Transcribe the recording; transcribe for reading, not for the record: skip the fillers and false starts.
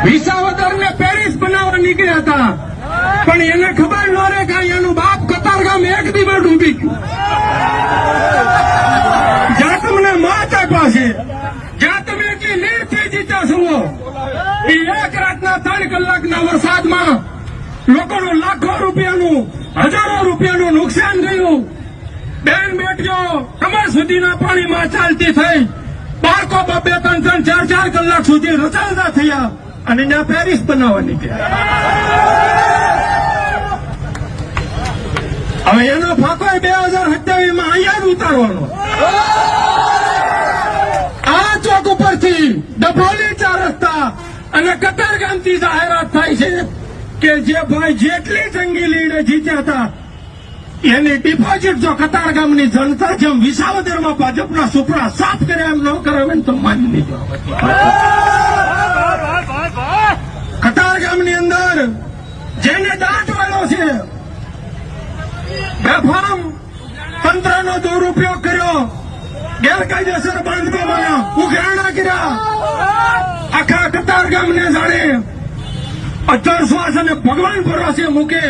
વિસાવદર ને પેરિસ બનાવવા નીકળ્યા હતા, પણ એને ખબર ન રહે કે એનું બાપ કતારગામ એક દીમાં ડૂબી ગયું. જ્યાં તમને મોત આપ્યા છે, જ્યાં તમે એટલી નીરથી જીતા છો, એ એક રાતના 3 કલાકના વરસાદમાં લોકોનું લાખો રૂપિયાનું, હજારો રૂપિયાનું નુકસાન થયું. બેન બેટીઓ કમર સુધીના પાણીમાં ચાલતી થઈ, બાળકો 2-3-4 કલાક સુધી રચાતા થયા અને ત્યાં પેરિસ બનાવવા નીકળ્યા. હવે એનો ફાંકો 2027માં અહીંયા જ ઉતારવાનો. આ ચોક ઉપરથી ડભોલી 4 રસ્તા અને કતારગામથી જાહેરાત થાય છે કે જે ભાઈ જેટલી જંગી લીડે જીત્યા હતા એની ડિપોઝિટ જો કતારગામની જનતા જેમ વિસાવદરમાં ભાજપના સુપડા સાફ કર્યા એમ ન કરાવે તો માની નહીં. કતારગામની અંદર જેને દાંત વાળો છે, બેફામ તંત્રનો દુરુપયોગ કર્યો, ગેરકાયદેસર બાંધકામોના ઉઘરાણા કર્યા, આખા કતારગામને જાણે અધર શ્વાસ અને ભગવાન ભરોસે મૂકે